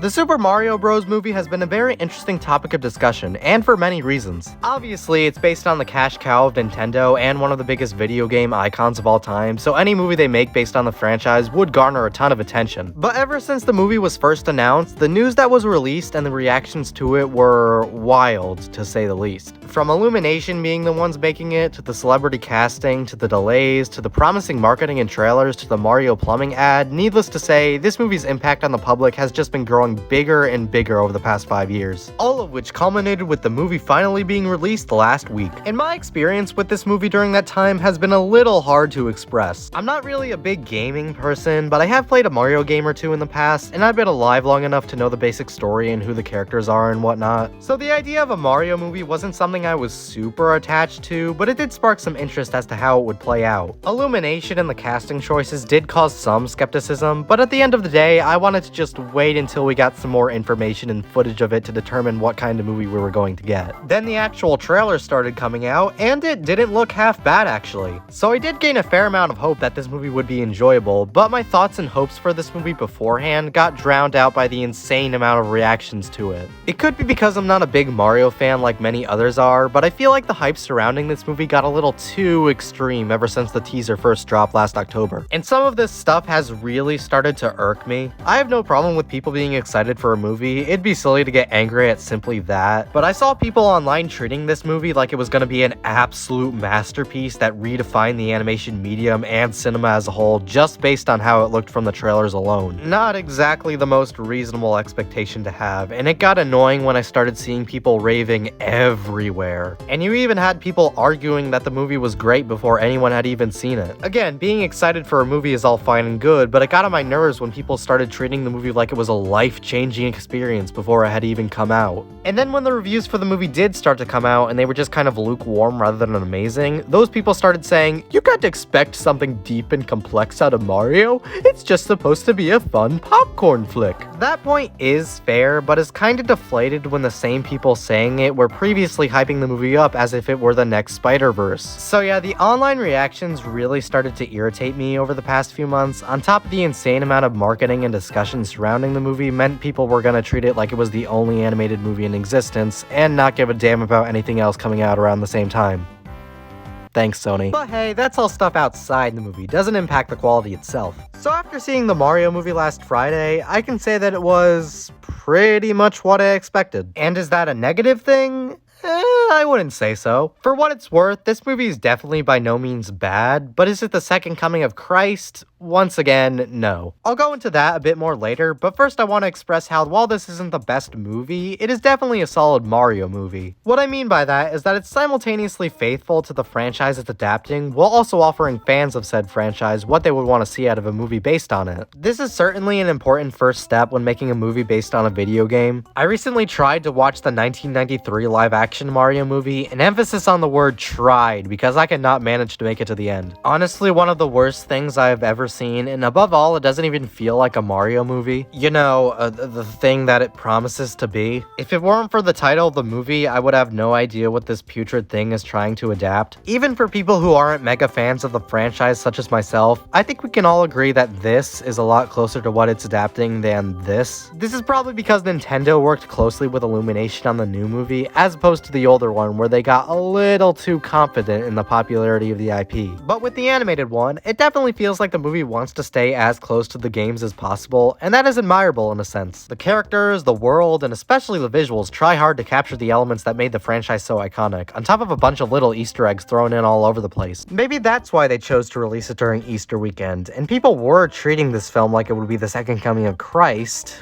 The Super Mario Bros. Movie has been a very interesting topic of discussion, and for many reasons. Obviously, it's based on the cash cow of Nintendo and one of the biggest video game icons of all time, so any movie they make based on the franchise would garner a ton of attention. But ever since the movie was first announced, the news that was released and the reactions to it were wild, to say the least. From Illumination being the ones making it, to the celebrity casting, to the delays, to the promising marketing and trailers, to the Mario plumbing ad, needless to say, this movie's impact on the public has just been growing bigger and bigger over the past 5 years. All of which culminated with the movie finally being released last week. And my experience with this movie during that time has been a little hard to express. I'm not really a big gaming person, but I have played a Mario game or two in the past, and I've been alive long enough to know the basic story and who the characters are and whatnot. So the idea of a Mario movie wasn't something I was super attached to, but it did spark some interest as to how it would play out. Illumination and the casting choices did cause some skepticism, but at the end of the day, I wanted to just wait until we got some more information and footage of it to determine what kind of movie we were going to get. Then the actual trailer started coming out, and it didn't look half bad actually. So I did gain a fair amount of hope that this movie would be enjoyable, but my thoughts and hopes for this movie beforehand got drowned out by the insane amount of reactions to it. It could be because I'm not a big Mario fan like many others are, but I feel like the hype surrounding this movie got a little too extreme ever since the teaser first dropped last October. And some of this stuff has really started to irk me. I have no problem with people being excited for a movie, it'd be silly to get angry at simply that, but I saw people online treating this movie like it was going to be an absolute masterpiece that redefined the animation medium and cinema as a whole just based on how it looked from the trailers alone. Not exactly the most reasonable expectation to have, and it got annoying when I started seeing people raving everywhere. And you even had people arguing that the movie was great before anyone had even seen it. Again, being excited for a movie is all fine and good, but it got on my nerves when people started treating the movie like it was a life-changing experience before it had even come out. And then when the reviews for the movie did start to come out and they were just kind of lukewarm rather than amazing, those people started saying, "You can't expect something deep and complex out of Mario, it's just supposed to be a fun popcorn flick." That point is fair, but is kind of deflated when the same people saying it were previously hyping the movie up as if it were the next Spider-Verse. So yeah, the online reactions really started to irritate me over the past few months. On top of the insane amount of marketing and discussion surrounding the movie meant people were gonna treat it like it was the only animated movie in existence and not give a damn about anything else coming out around the same time. Thanks, Sony. But hey, that's all stuff outside the movie, doesn't impact the quality itself. So after seeing the Mario movie last Friday, I can say that it was pretty much what I expected. And is that a negative thing? I wouldn't say so. For what it's worth, this movie is definitely by no means bad, but is it the second coming of Christ? Once again, no. I'll go into that a bit more later, but first I want to express how while this isn't the best movie, it is definitely a solid Mario movie. What I mean by that is that it's simultaneously faithful to the franchise it's adapting, while also offering fans of said franchise what they would want to see out of a movie based on it. This is certainly an important first step when making a movie based on a video game. I recently tried to watch the 1993 live-action Mario movie, an emphasis on the word tried because I could not manage to make it to the end. Honestly, one of the worst things I have ever seen, and above all, it doesn't even feel like a Mario movie. You know, the thing that it promises to be. If it weren't for the title of the movie, I would have no idea what this putrid thing is trying to adapt. Even for people who aren't mega fans of the franchise such as myself, I think we can all agree that this is a lot closer to what it's adapting than this. This is probably because Nintendo worked closely with Illumination on the new movie, as opposed to the older one where they got a little too confident in the popularity of the IP. But with the animated one, it definitely feels like the movie wants to stay as close to the games as possible, and that is admirable in a sense. The characters, the world, and especially the visuals try hard to capture the elements that made the franchise so iconic, on top of a bunch of little Easter eggs thrown in all over the place. Maybe that's why they chose to release it during Easter weekend, and people were treating this film like it would be the second coming of Christ.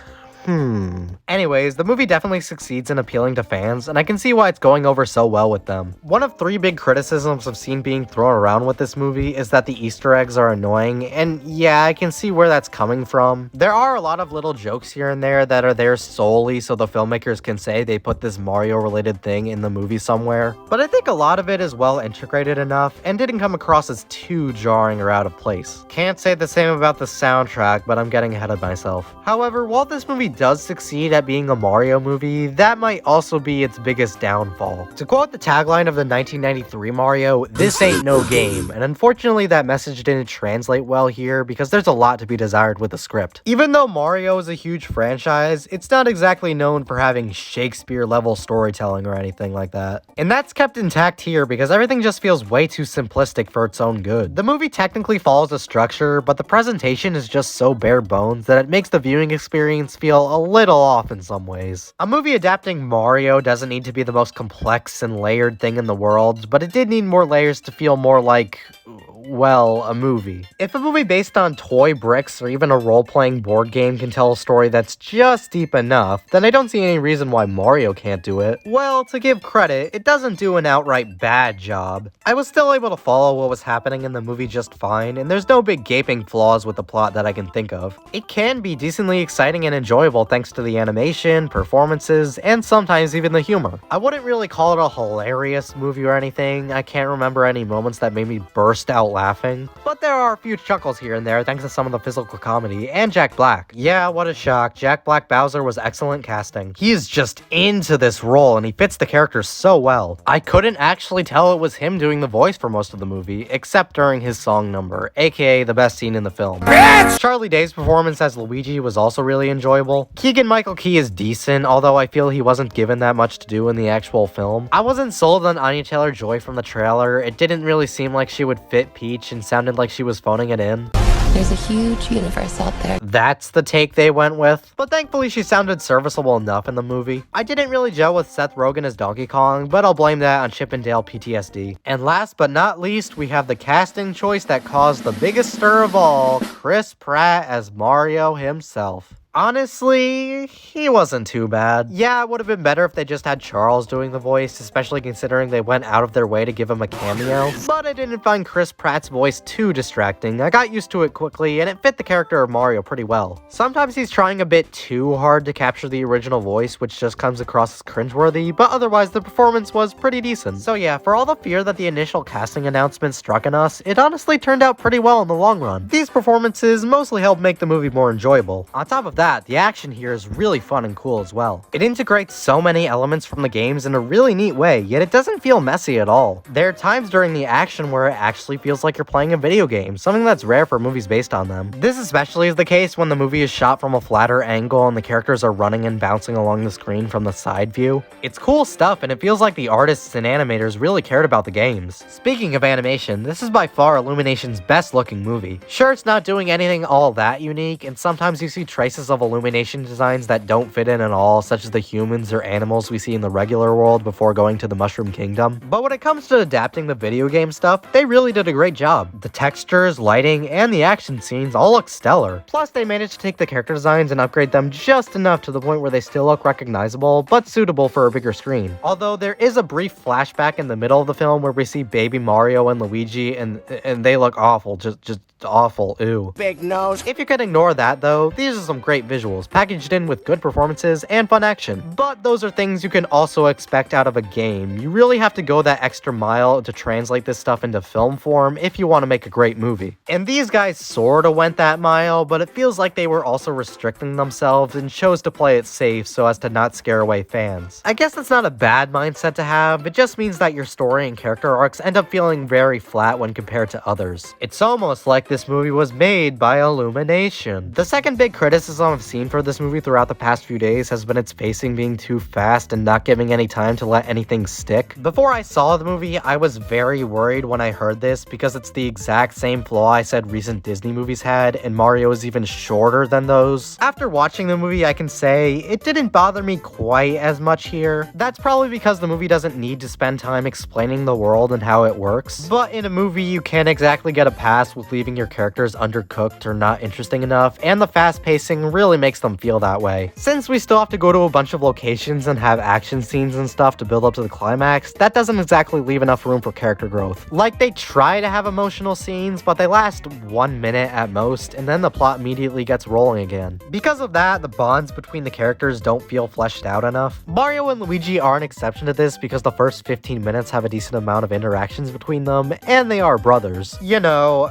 Anyways, the movie definitely succeeds in appealing to fans, and I can see why it's going over so well with them. One of 3 big criticisms I've seen being thrown around with this movie is that the Easter eggs are annoying, and yeah, I can see where that's coming from. There are a lot of little jokes here and there that are there solely so the filmmakers can say they put this Mario-related thing in the movie somewhere, but I think a lot of it is well integrated enough and didn't come across as too jarring or out of place. Can't say the same about the soundtrack, but I'm getting ahead of myself. However, while this movie does succeed at being a Mario movie, that might also be its biggest downfall. To quote the tagline of the 1993 Mario, "This ain't no game," and unfortunately that message didn't translate well here because there's a lot to be desired with the script. Even though Mario is a huge franchise, it's not exactly known for having Shakespeare-level storytelling or anything like that. And that's kept intact here because everything just feels way too simplistic for its own good. The movie technically follows a structure, but the presentation is just so bare bones that it makes the viewing experience feel a little off in some ways. A movie adapting Mario doesn't need to be the most complex and layered thing in the world, but it did need more layers to feel more like, well, a movie. If a movie based on toy bricks or even a role-playing board game can tell a story that's just deep enough, then I don't see any reason why Mario can't do it. Well, to give credit, it doesn't do an outright bad job. I was still able to follow what was happening in the movie just fine, and there's no big gaping flaws with the plot that I can think of. It can be decently exciting and enjoyable thanks to the animation, performances, and sometimes even the humor. I wouldn't really call it a hilarious movie or anything. I can't remember any moments that made me burst out laughing, but there are a few chuckles here and there thanks to some of the physical comedy and Jack Black. Yeah, what a shock. Jack Black Bowser was excellent casting. He is just into this role and he fits the character so well. I couldn't actually tell it was him doing the voice for most of the movie, except during his song number, aka the best scene in the film. Bitch! Charlie Day's performance as Luigi was also really enjoyable. Keegan-Michael Key is decent, although I feel he wasn't given that much to do in the actual film. I wasn't sold on Anya Taylor-Joy from the trailer. It didn't really seem like she would fit Peach and sounded like she was phoning it in. There's a huge universe out there. That's the take they went with. But thankfully she sounded serviceable enough in the movie. I didn't really gel with Seth Rogen as Donkey Kong, but I'll blame that on Chip and Dale PTSD. And last but not least, we have the casting choice that caused the biggest stir of all, Chris Pratt as Mario himself. Honestly, he wasn't too bad. Yeah, it would have been better if they just had Charles doing the voice, especially considering they went out of their way to give him a cameo. But I didn't find Chris Pratt's voice too distracting. I got used to it quickly, and it fit the character of Mario pretty well. Sometimes he's trying a bit too hard to capture the original voice, which just comes across as cringeworthy, but otherwise the performance was pretty decent. So yeah, for all the fear that the initial casting announcement struck in us, it honestly turned out pretty well in the long run. These performances mostly helped make the movie more enjoyable. On top of that, the action here is really fun and cool as well. It integrates so many elements from the games in a really neat way, yet it doesn't feel messy at all. There are times during the action where it actually feels like you're playing a video game, something that's rare for movies based on them. This especially is the case when the movie is shot from a flatter angle and the characters are running and bouncing along the screen from the side view. It's cool stuff and it feels like the artists and animators really cared about the games. Speaking of animation, this is by far Illumination's best looking movie. Sure, it's not doing anything all that unique, and sometimes you see traces of Illumination designs that don't fit in at all, such as the humans or animals we see in the regular world before going to the Mushroom Kingdom. But when it comes to adapting the video game stuff, they really did a great job. The textures, lighting, and the action scenes all look stellar. Plus, they managed to take the character designs and upgrade them just enough to the point where they still look recognizable, but suitable for a bigger screen. Although there is a brief flashback in the middle of the film where we see baby Mario and Luigi, and they look awful, just awful, ew. Big nose. If you can ignore that though, these are some great visuals, packaged in with good performances and fun action. But those are things you can also expect out of a game. You really have to go that extra mile to translate this stuff into film form if you want to make a great movie. And these guys sorta went that mile, but it feels like they were also restricting themselves and chose to play it safe so as to not scare away fans. I guess that's not a bad mindset to have, it just means that your story and character arcs end up feeling very flat when compared to others. It's almost like this movie was made by Illumination. The second big criticism I've seen for this movie throughout the past few days has been its pacing being too fast and not giving any time to let anything stick. Before I saw the movie, I was very worried when I heard this because it's the exact same flaw I said recent Disney movies had, and Mario is even shorter than those. After watching the movie, I can say it didn't bother me quite as much here. That's probably because the movie doesn't need to spend time explaining the world and how it works. But in a movie, you can't exactly get a pass with leaving your characters undercooked or not interesting enough, and the fast pacing really makes them feel that way. Since we still have to go to a bunch of locations and have action scenes and stuff to build up to the climax, that doesn't exactly leave enough room for character growth. Like, they try to have emotional scenes, but they last 1 minute at most, and then the plot immediately gets rolling again. Because of that, the bonds between the characters don't feel fleshed out enough. Mario and Luigi are an exception to this because the first 15 minutes have a decent amount of interactions between them, and they are brothers. You know,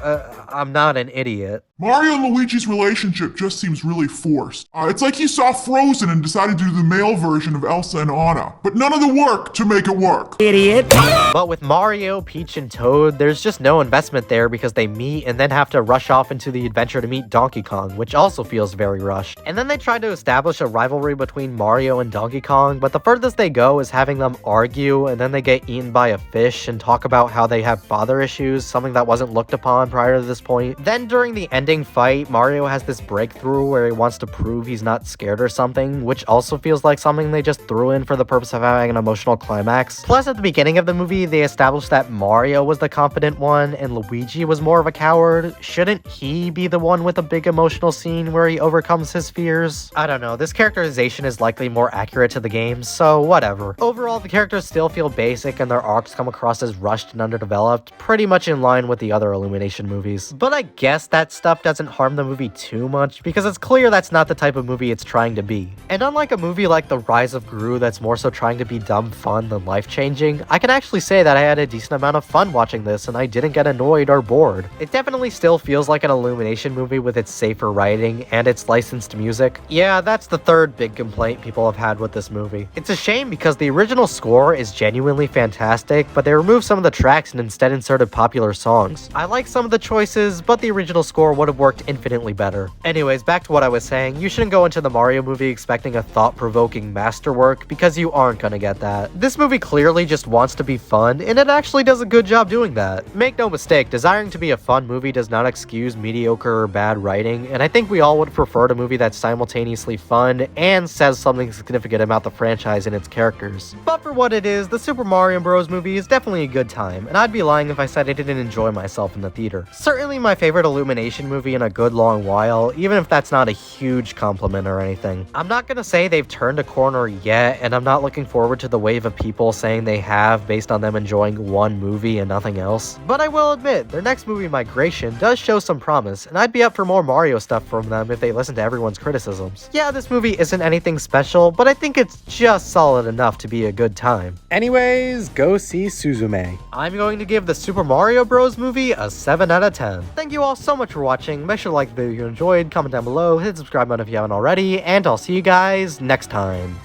I'm not an idiot. Mario and Luigi's relationship just seems really forced. It's like he saw Frozen and decided to do the male version of Elsa and Anna, but none of the work to make it work. Idiot. But with Mario, Peach, and Toad, there's just no investment there because they meet and then have to rush off into the adventure to meet Donkey Kong, which also feels very rushed. And then they try to establish a rivalry between Mario and Donkey Kong, but the furthest they go is having them argue, and then they get eaten by a fish and talk about how they have father issues, something that wasn't looked upon prior to this point. Then during the ending fight, Mario has this breakthrough where he wants to prove he's not scared or something, which also feels like something they just threw in for the purpose of having an emotional climax. Plus, at the beginning of the movie, they established that Mario was the confident one and Luigi was more of a coward. Shouldn't he be the one with a big emotional scene where he overcomes his fears? I don't know, this characterization is likely more accurate to the game, so whatever. Overall, the characters still feel basic and their arcs come across as rushed and underdeveloped, pretty much in line with the other Illumination movies. But I guess that stuff doesn't harm the movie too much, because it's clear that's not the type of movie it's trying to be. And unlike a movie like The Rise of Gru that's more so trying to be dumb fun than life-changing, I can actually say that I had a decent amount of fun watching this and I didn't get annoyed or bored. It definitely still feels like an Illumination movie with its safer writing and its licensed music. Yeah, that's the third big complaint people have had with this movie. It's a shame because the original score is genuinely fantastic, but they removed some of the tracks and instead inserted popular songs. I like some of the choices, but the original score would have worked infinitely better. Anyways, back to what I was saying, you shouldn't go into the Mario movie expecting a thought-provoking masterwork because you aren't gonna get that. This movie clearly just wants to be fun, and it actually does a good job doing that. Make no mistake, desiring to be a fun movie does not excuse mediocre or bad writing, and I think we all would prefer a movie that's simultaneously fun and says something significant about the franchise and its characters. But for what it is, the Super Mario Bros. Movie is definitely a good time, and I'd be lying if I said I didn't enjoy myself in the theater. Certainly my favorite Illumination movie in a good long while, even if that's not a huge compliment or anything. I'm not gonna say they've turned a corner yet, and I'm not looking forward to the wave of people saying they have based on them enjoying one movie and nothing else. But I will admit, their next movie, Migration, does show some promise, and I'd be up for more Mario stuff from them if they listen to everyone's criticisms. Yeah, this movie isn't anything special, but I think it's just solid enough to be a good time. Anyways, go see Suzume. I'm going to give the Super Mario Bros. Movie a 7 out of 10. Thank you all so much for watching. Make sure to like the video if you enjoyed, comment down below, hit the subscribe button if you haven't already, and I'll see you guys next time.